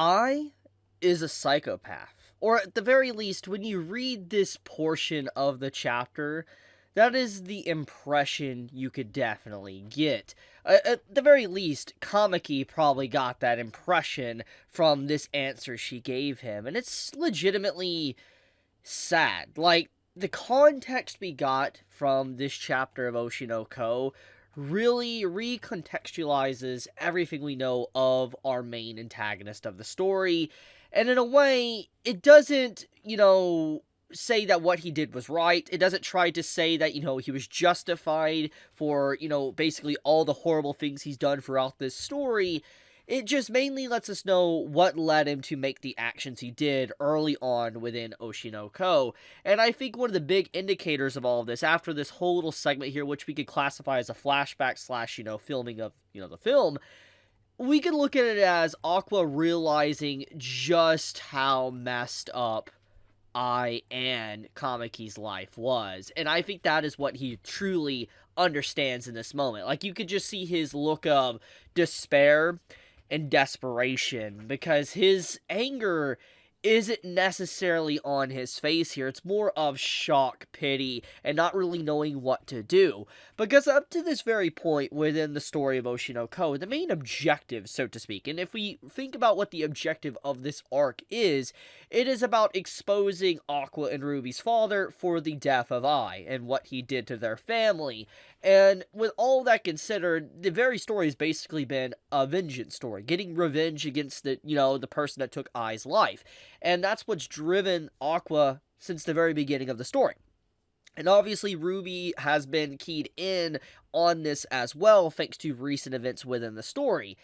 I is a psychopath. Or at the very least, when you read this portion of the chapter, that is the impression you could definitely get. At the very least, Kamiki probably got that impression from this answer she gave him, and it's legitimately sad. Like, the context we got from this chapter of Oshinoko really recontextualizes everything we know of our main antagonist of the story, and in a way, it doesn't, say that what he did was right. It doesn't try to say that, he was justified for, basically all the horrible things he's done throughout this story. It just mainly lets us know what led him to make the actions he did early on within Oshinoko. And I think one of the big indicators of all of this, after this whole little segment here, which we could classify as a flashback slash, filming of, the film, we could look at it as Aqua realizing just how messed up I and Kamiki's life was. And I think that is what he truly understands in this moment. Like, you could just see his look of despair and desperation, because his anger isn't necessarily on his face here. It's more of shock, pity, and not really knowing what to do. Because up to this very point within the story of Oshinoko, the main objective, so to speak, and if we think about what the objective of this arc is, it is about exposing Aqua and Ruby's father for the death of Ai and what he did to their family. And with all that considered, the very story has basically been a vengeance story, getting revenge against the person that took Ai's life. And that's what's driven Aqua since the very beginning of the story. And obviously, Ruby has been keyed in on this as well, thanks to recent events within the story.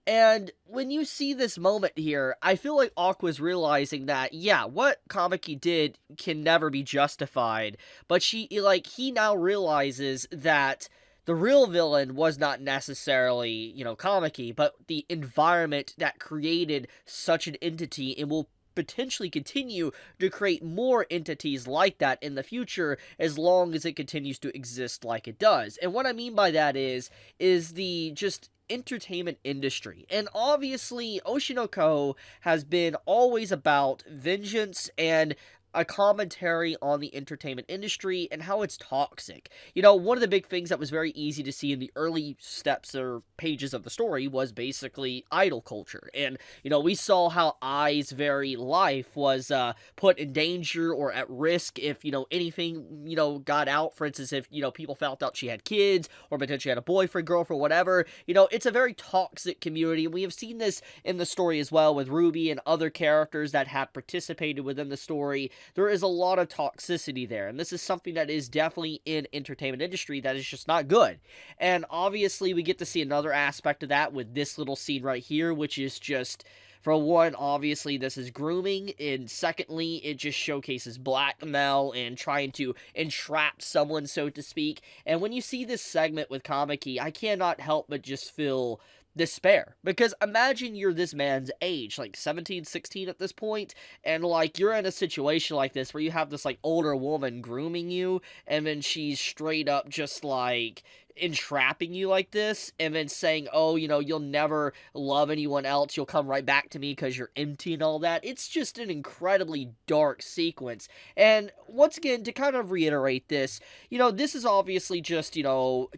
And when you see this moment here, I feel like Aqua's realizing that, yeah, what Kamiki did can never be justified, but he now realizes that the real villain was not necessarily, Kamiki, but the environment that created such an entity and will potentially continue to create more entities like that in the future as long as it continues to exist like it does. And what I mean by that is the just entertainment industry. And obviously, Oshinoko has been always about vengeance and a commentary on the entertainment industry and how it's toxic. One of the big things that was very easy to see in the early steps or pages of the story was basically idol culture. And, we saw how Ai's very life was put in danger or at risk if, anything, got out. For instance, if, people found out she had kids or potentially had a boyfriend, girlfriend, whatever. It's a very toxic community. And we have seen this in the story as well with Ruby and other characters that have participated within the story. There is a lot of toxicity there, and this is something that is definitely in entertainment industry that is just not good. And obviously, we get to see another aspect of that with this little scene right here, which is just, for one, obviously, this is grooming, and secondly, it just showcases blackmail and trying to entrap someone, so to speak. And when you see this segment with Kamiki, I cannot help but just feel despair, because imagine you're this man's age, like 17, 16 at this point, and you're in a situation like this where you have this older woman grooming you, and then she's straight up just entrapping you like this, and then saying, oh, you'll never love anyone else, you'll come right back to me because you're empty and all that. It's just an incredibly dark sequence. And once again, to kind of reiterate this, this is obviously just,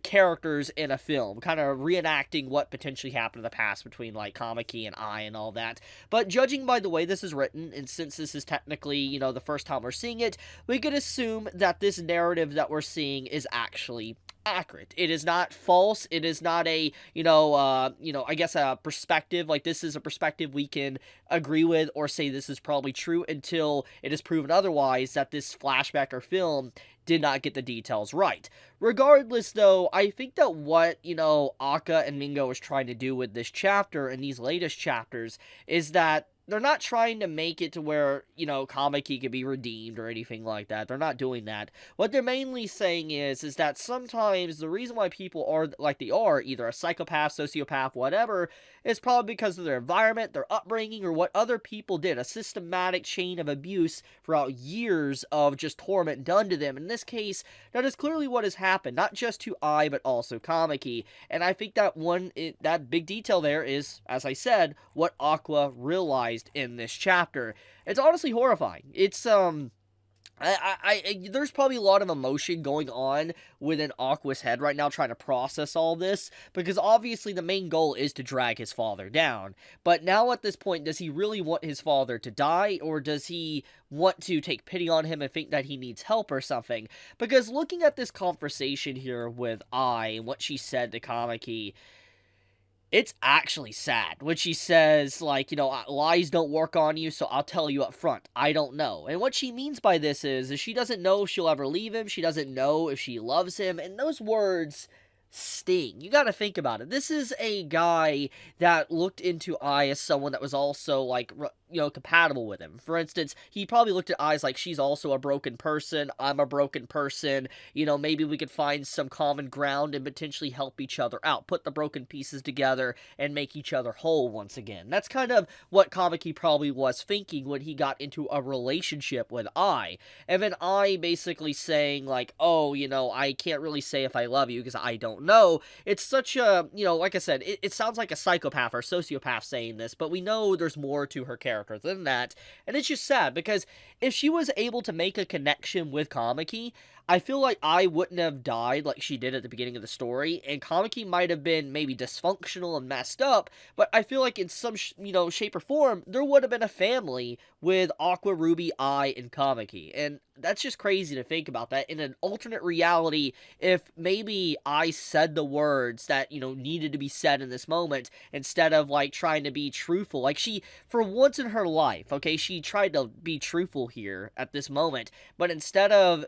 characters in a film, kind of reenacting what potentially happened in the past between, Kamiki and Ai and all that. But judging by the way this is written, and since this is technically, the first time we're seeing it, we could assume that this narrative that we're seeing is actually accurate. It is not false. It is not a, I guess a perspective. This is a perspective we can agree with or say this is probably true until it is proven otherwise that this flashback or film did not get the details right. Regardless, though, I think that what, Akka and Mingo is trying to do with this chapter and these latest chapters is that they're not trying to make it to where, Kamiki can be redeemed or anything like that. They're not doing that. What they're mainly saying is that sometimes the reason why people are like they are, either a psychopath, sociopath, whatever, is probably because of their environment, their upbringing, or what other people did. A systematic chain of abuse throughout years of just torment done to them. In this case, that is clearly what has happened, not just to I, but also Kamiki. And I think that that big detail there is, as I said, what Aqua realized in this chapter. It's honestly horrifying. It's there's probably a lot of emotion going on within Aqua's head right now trying to process all this, because obviously the main goal is to drag his father down. But now at this point, does he really want his father to die, or does he want to take pity on him and think that he needs help or something? Because looking at this conversation here with I and what she said to Kamiki, it's actually sad when she says, like, lies don't work on you, so I'll tell you up front, I don't know. And what she means by this is she doesn't know if she'll ever leave him, she doesn't know if she loves him, and those words sting. You gotta think about it. This is a guy that looked into I as someone that was also, like, compatible with him. For instance, he probably looked at I as like, she's also a broken person, I'm a broken person, maybe we could find some common ground and potentially help each other out, put the broken pieces together and make each other whole once again. That's kind of what Kamiki probably was thinking when he got into a relationship with I. And then I basically saying, like, oh, I can't really say if I love you because I don't know. It's such a, like I said, it sounds like a psychopath or sociopath saying this, but we know there's more to her character than that, and it's just sad, because if she was able to make a connection with Kamiki, I feel like I wouldn't have died like she did at the beginning of the story, and Kamiki might have been maybe dysfunctional and messed up, but I feel like in some, shape or form, there would have been a family with Aqua, Ruby, I, and Kamiki, and that's just crazy to think about that. In an alternate reality, if maybe I said the words that, needed to be said in this moment, instead of, like, trying to be truthful, like, she, for once in her life, okay, she tried to be truthful here at this moment, but instead of,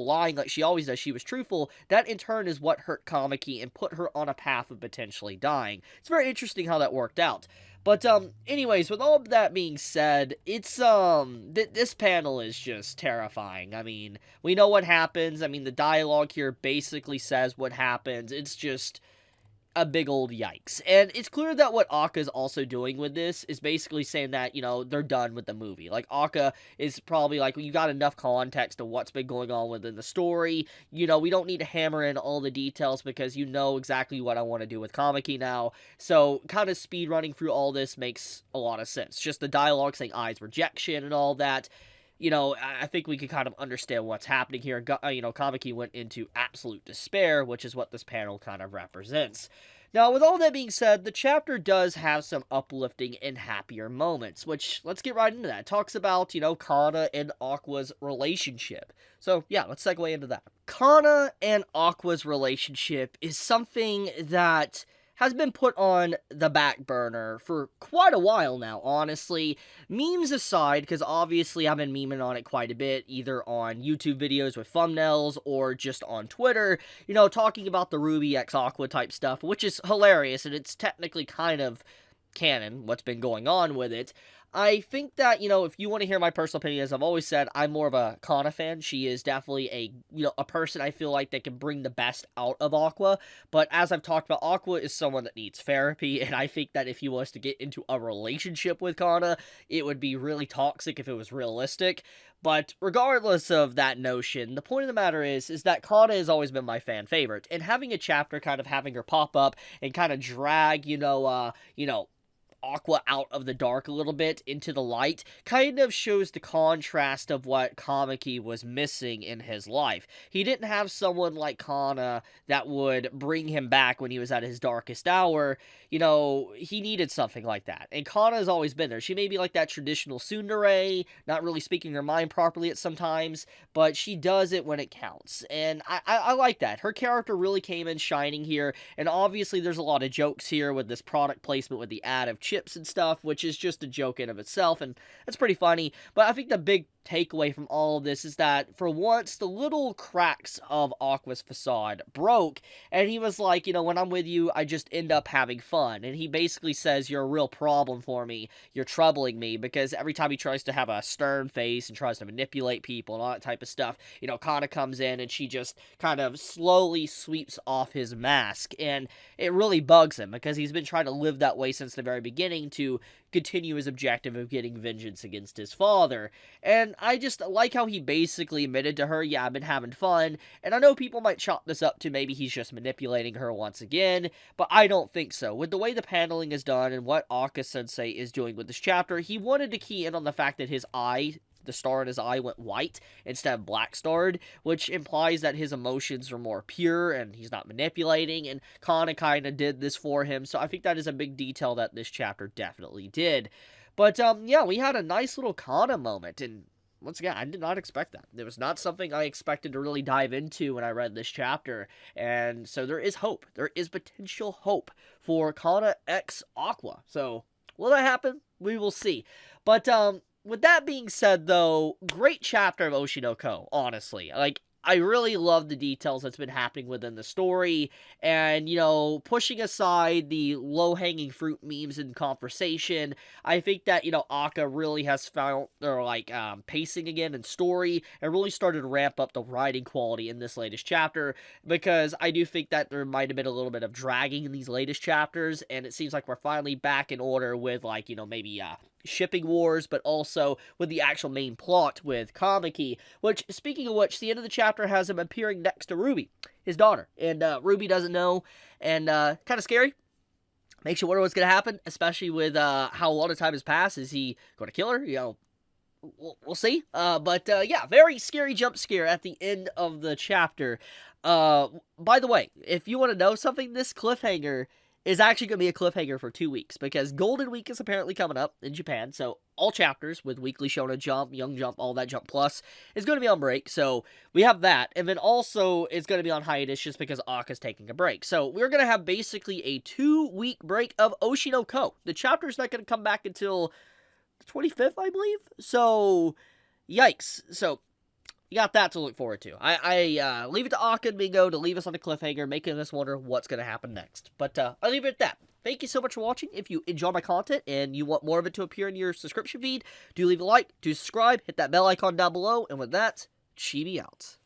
lying like she always does, she was truthful. That in turn is what hurt Kamiki and put her on a path of potentially dying. It's very interesting how that worked out. But, anyways, with all of that being said, it's, this panel is just terrifying. I mean, we know what happens. I mean, the dialogue here basically says what happens. It's just a big old yikes. And it's clear that what Akka's also doing with this is basically saying that, they're done with the movie. Like, Akka is probably like, you got enough context of what's been going on within the story. We don't need to hammer in all the details because you know exactly what I want to do with Kamiki now. So, kind of speed running through all this makes a lot of sense. Just the dialogue saying I's rejection and all that. I think we can kind of understand what's happening here. Kamiki went into absolute despair, which is what this panel kind of represents. Now, with all that being said, the chapter does have some uplifting and happier moments, which, let's get right into that. It talks about, Kana and Aqua's relationship. So, yeah, let's segue into that. Kana and Aqua's relationship is something that has been put on the back burner for quite a while now, honestly. Memes aside, because obviously I've been memeing on it quite a bit, either on YouTube videos with thumbnails or just on Twitter, talking about the Ruby x Aqua type stuff, which is hilarious, and it's technically kind of canon, what's been going on with it. I think that, if you want to hear my personal opinion, as I've always said, I'm more of a Kana fan. She is definitely a person I feel like that can bring the best out of Aqua. But as I've talked about, Aqua is someone that needs therapy, and I think that if he was to get into a relationship with Kana, it would be really toxic if it was realistic. But regardless of that notion, the point of the matter is that Kana has always been my fan favorite, and having a chapter kind of having her pop up and kind of drag, Aqua out of the dark a little bit into the light kind of shows the contrast of what Kamiki was missing in his life. He didn't have someone like Kana that would bring him back when he was at his darkest hour. He needed something like that. And Kana has always been there. She may be like that traditional tsundere, not really speaking her mind properly at sometimes, but she does it when it counts. And I like that. Her character really came in shining here, and obviously there's a lot of jokes here with this product placement with the ad of chips and stuff, which is just a joke in of itself, and that's pretty funny. But I think the big takeaway from all of this is that, for once, the little cracks of Aqua's facade broke, and he was like, when I'm with you, I just end up having fun. And he basically says, you're a real problem for me, you're troubling me, because every time he tries to have a stern face and tries to manipulate people and all that type of stuff, Kana comes in and she just kind of slowly sweeps off his mask, and it really bugs him, because he's been trying to live that way since the very beginning to continue his objective of getting vengeance against his father. And I just like how he basically admitted to her, yeah, I've been having fun, and I know people might chalk this up to maybe he's just manipulating her once again, but I don't think so. With the way the paneling is done and what Aka-sensei is doing with this chapter, he wanted to key in on the fact that his eye, the star in his eye, went white instead of black starred, which implies that his emotions are more pure and he's not manipulating, and Kana kind of did this for him, so I think that is a big detail that this chapter definitely did. But, yeah, we had a nice little Kana moment, and once again, I did not expect that. It was not something I expected to really dive into when I read this chapter, and so there is hope. There is potential hope for Kana x Aqua. So, will that happen? We will see. But, with that being said, though, great chapter of Oshinoko, honestly. Like, I really love the details that's been happening within the story, and, pushing aside the low-hanging fruit memes and conversation, I think that, Aka really has found their, pacing again in story, and really started to ramp up the writing quality in this latest chapter, because I do think that there might have been a little bit of dragging in these latest chapters, and it seems like we're finally back in order with, maybe, shipping wars, but also with the actual main plot with Kamiki, which, speaking of which, the end of the chapter has him appearing next to Ruby, his daughter, and Ruby doesn't know, and kind of scary. Makes you wonder what's going to happen, especially with how a lot of time has passed. Is he going to kill her? We'll see. But yeah, very scary jump scare at the end of the chapter. By the way, if you want to know something, this cliffhanger is actually going to be a cliffhanger for 2 weeks, because Golden Week is apparently coming up in Japan, so all chapters with Weekly Shonen Jump, Young Jump, all that Jump Plus is going to be on break, so we have that, and then also it's going to be on hiatus just because Aka's taking a break. So we're going to have basically a 2-week break of Oshinoko. The chapter's not going to come back until the 25th, I believe, so yikes. So you got that to look forward to. I leave it to Aka and Mingo to leave us on the cliffhanger, making us wonder what's going to happen next. But I'll leave it at that. Thank you so much for watching. If you enjoy my content and you want more of it to appear in your subscription feed, do leave a like, do subscribe, hit that bell icon down below, and with that, Chibi out.